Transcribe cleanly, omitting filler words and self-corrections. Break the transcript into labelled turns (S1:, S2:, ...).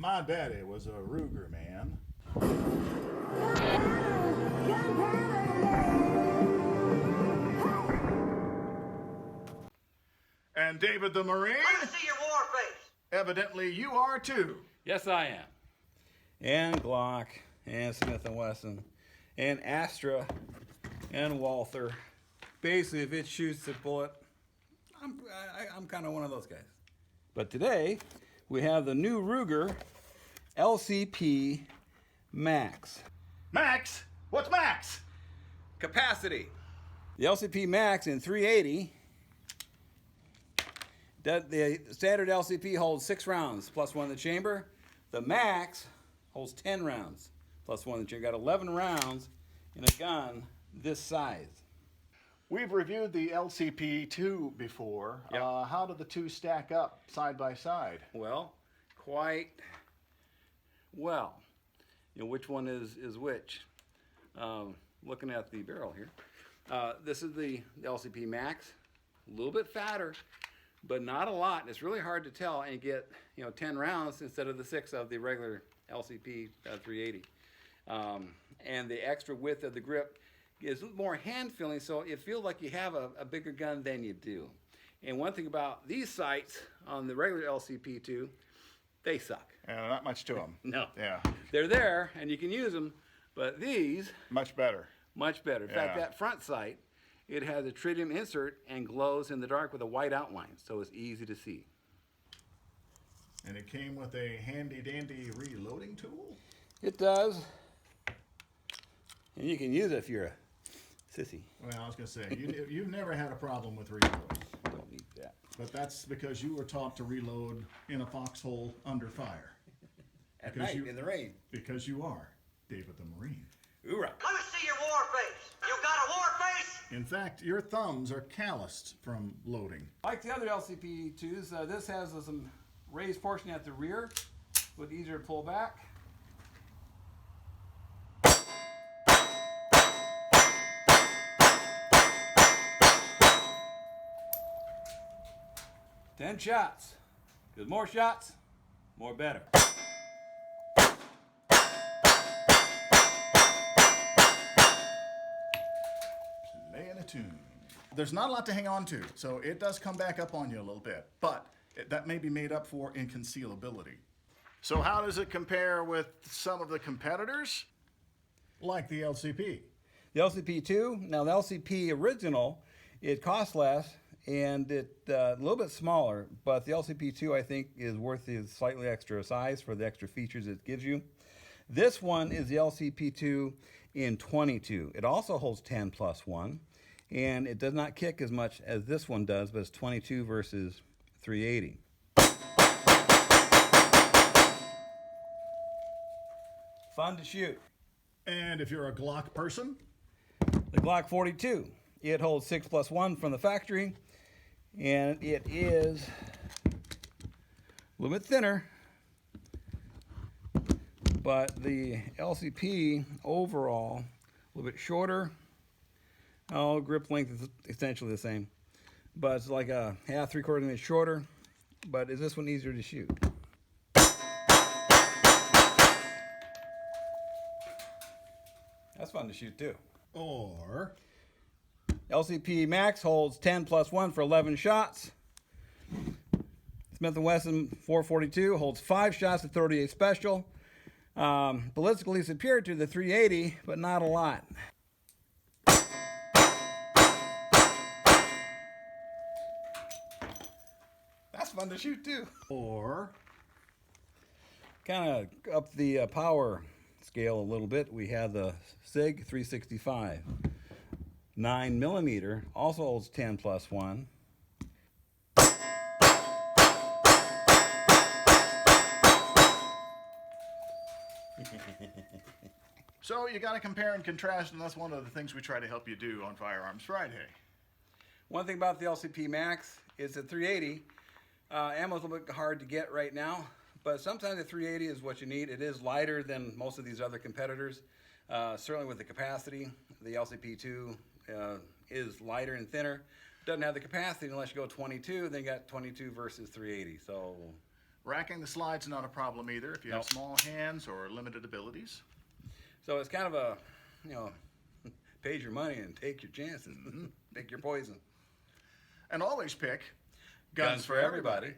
S1: My daddy was a Ruger man. And David the Marine?
S2: Let me see your war face.
S1: Evidently you are too.
S3: Yes, I am. And Glock, and Smith & Wesson, and Astra, and Walther. Basically, if it shoots a bullet, I'm kind of one of those guys. But today, we have the new Ruger LCP Max.
S1: Max? What's Max?
S3: Capacity. The LCP Max in 380, the standard LCP holds 6 rounds plus 1 in the chamber. The Max holds 10 rounds plus 1 in the chamber. Got 11 rounds in a gun this size.
S1: We've reviewed the LCP2 before.
S3: Yep.
S1: How do the two stack up side by side?
S3: Well, quite well. You know, which one is which? Looking at the barrel here. This is the LCP Max. A little bit fatter, but not a lot. It's really hard to tell and get 10 rounds instead of the 6 of the regular LCP 380. And the extra width of the grip is more hand feeling, so it feels like you have a bigger gun than you do. And one thing about these sights on the regular LCP2, they suck.
S1: Yeah, not much to them.
S3: No.
S1: Yeah.
S3: They're there and you can use them, but these,
S1: Much better.
S3: much better. In fact,
S1: Yeah.
S3: that front sight, it has a tritium insert and glows in the dark with a white outline, so it's easy to see.
S1: And it came with a handy dandy reloading tool?
S3: It does. And you can use it if you're a sissy.
S1: Well, I was going to say, you've never had a problem with reloading.
S3: Don't need that.
S1: But that's because you were taught to reload in a foxhole under fire.
S3: At
S1: Because
S3: night
S1: you-
S3: in the rain.
S1: Because you are David the Marine.
S3: Hoorah.
S2: Let me see your war face. You got a war face?
S1: In fact, your thumbs are calloused from loading.
S3: Like the other LCP2s, this has some raised portion at the rear with easier to pull back. Ten shots. Because more shots, more better.
S1: Playing a tune. There's not a lot to hang on to, so it does come back up on you a little bit, but that may be made up for in concealability. So how does it compare with some of the competitors? Like the LCP.
S3: The LCP2, now the LCP original, it costs less and it's a little bit smaller, but the LCP2 I think is worth the slightly extra size for the extra features it gives you. This one is the LCP2 in 22. It also holds 10 plus 1, and it does not kick as much as this one does, but it's 22 versus 380. Fun to shoot.
S1: And if you're a Glock person,
S3: The Glock 42, it holds 6 plus 1 from the factory, and it is a little bit thinner, but the LCP overall, a little bit shorter. Oh, grip length is essentially the same, but it's like a half, 3/4 inch shorter, but is this one easier to shoot? That's fun to shoot too.
S1: or
S3: LCP Max holds 10 plus 1 for 11 shots. Smith & Wesson 442 holds 5 shots at 38 special. Ballistically superior to the 380, but not a lot. That's fun to shoot too.
S1: or
S3: Kind of up the power scale a little bit. We have the SIG 365. 9mm also holds 10 plus 1.
S1: so you got to compare and contrast, and that's one of the things we try to help you do on Firearms Friday.
S3: One thing about the LCP Max is the 380 ammo's a little bit hard to get right now, but sometimes the 380 is what you need. It is lighter than most of these other competitors. Certainly with the capacity, the LCP2 is lighter and thinner. Doesn't have the capacity unless you go 22, then you got 22 versus 380. So
S1: Racking the slide's not a problem either if you have
S3: Nope.
S1: small hands or limited abilities.
S3: So it's kind of a, you know, pay your money and take your chances. Pick your poison.
S1: And always pick
S3: Guns for everybody.